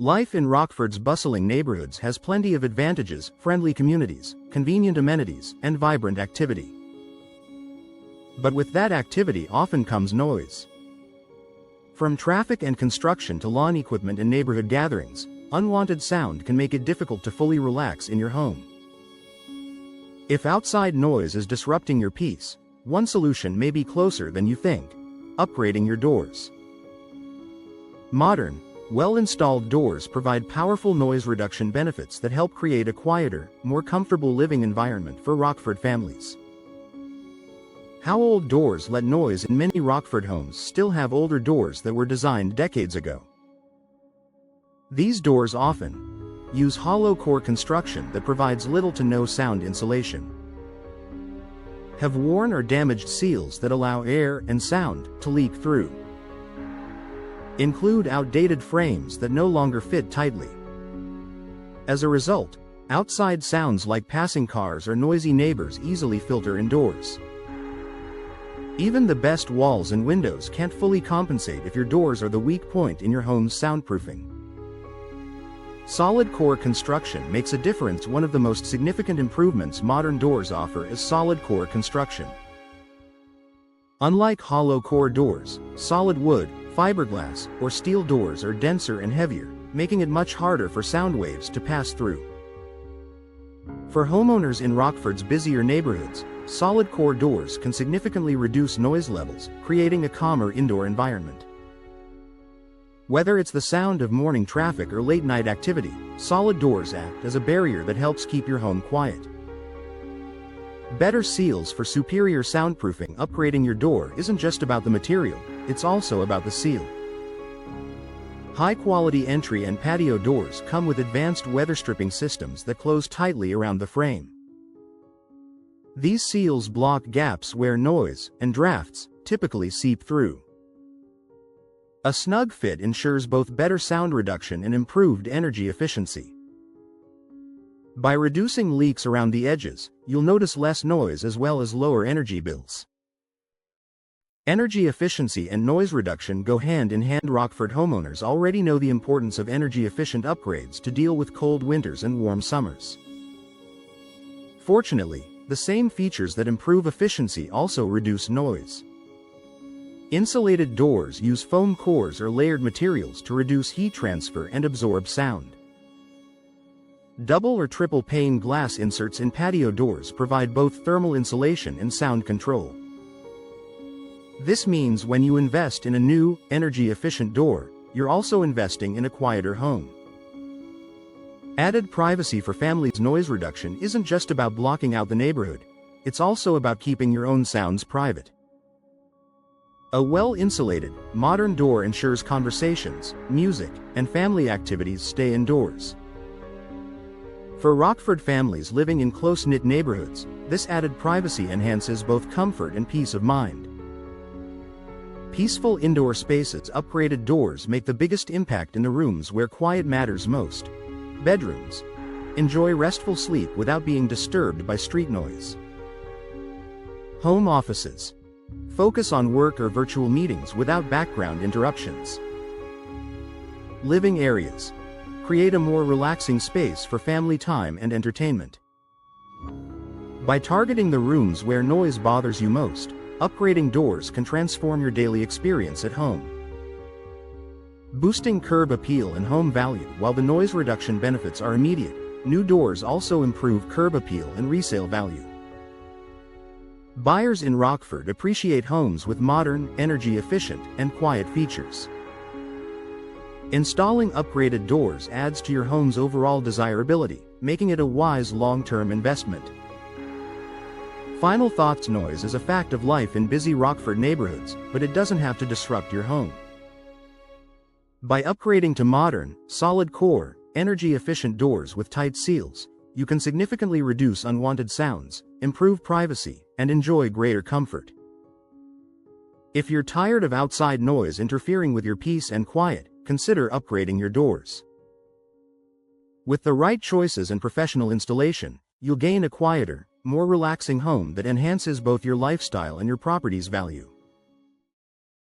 Life in Rockford's bustling neighborhoods has plenty of advantages: friendly communities, convenient amenities, and vibrant activity. But with that activity often comes noise. From traffic and construction to lawn equipment and neighborhood gatherings, unwanted sound can make it difficult to fully relax in your home. If outside noise is disrupting your peace, one solution may be closer than you think: upgrading your doors. Modern, well-installed doors provide powerful noise reduction benefits that help create a quieter, more comfortable living environment for Rockford families. How old doors let noise in many Rockford homes still have older doors that were designed decades ago. These doors often use hollow core construction that provides little to no sound insulation, have worn or damaged seals that allow air and sound to leak through, include outdated frames that no longer fit tightly. As a result, outside sounds like passing cars or noisy neighbors easily filter indoors. Even the best walls and windows can't fully compensate if your doors are the weak point in your home's soundproofing. Solid core construction makes a difference. One of the most significant improvements modern doors offer is solid core construction. Unlike hollow core doors, solid wood, fiberglass, or steel doors are denser and heavier, making it much harder for sound waves to pass through. For homeowners in Rockford's busier neighborhoods, solid core doors can significantly reduce noise levels, creating a calmer indoor environment. Whether it's the sound of morning traffic or late-night activity, solid doors act as a barrier that helps keep your home quiet. Better seals for superior soundproofing. Upgrading your door isn't just about the material, it's also about the seal. High-quality entry and patio doors come with advanced weather stripping systems that close tightly around the frame. These seals block gaps where noise and drafts typically seep through. A snug fit ensures both better sound reduction and improved energy efficiency. By reducing leaks around the edges, you'll notice less noise as well as lower energy bills. Energy efficiency and noise reduction go hand in hand. Rockford homeowners already know the importance of energy-efficient upgrades to deal with cold winters and warm summers. Fortunately, the same features that improve efficiency also reduce noise. Insulated doors use foam cores or layered materials to reduce heat transfer and absorb sound. Double or triple pane glass inserts in patio doors provide both thermal insulation and sound control. This means when you invest in a new, energy-efficient door, you're also investing in a quieter home. Added privacy for families. Noise reduction isn't just about blocking out the neighborhood, it's also about keeping your own sounds private. A well-insulated, modern door ensures conversations, music, and family activities stay indoors. For Rockford families living in close-knit neighborhoods, this added privacy enhances both comfort and peace of mind. Peaceful indoor spaces. Upgraded doors make the biggest impact in the rooms where quiet matters most. Bedrooms. Enjoy restful sleep without being disturbed by street noise. Home offices. Focus on work or virtual meetings without background interruptions. Living areas. Create a more relaxing space for family time and entertainment. By targeting the rooms where noise bothers you most, upgrading doors can transform your daily experience at home. Boosting curb appeal and home value. While the noise reduction benefits are immediate, new doors also improve curb appeal and resale value. Buyers in Rockford appreciate homes with modern, energy-efficient, and quiet features. Installing upgraded doors adds to your home's overall desirability, making it a wise long-term investment. Final thoughts. Noise is a fact of life in busy Rockford neighborhoods, but it doesn't have to disrupt your home. By upgrading to modern, solid core, energy-efficient doors with tight seals, you can significantly reduce unwanted sounds, improve privacy, and enjoy greater comfort. If you're tired of outside noise interfering with your peace and quiet, consider upgrading your doors. With the right choices and professional installation, you'll gain a quieter, more relaxing home that enhances both your lifestyle and your property's value.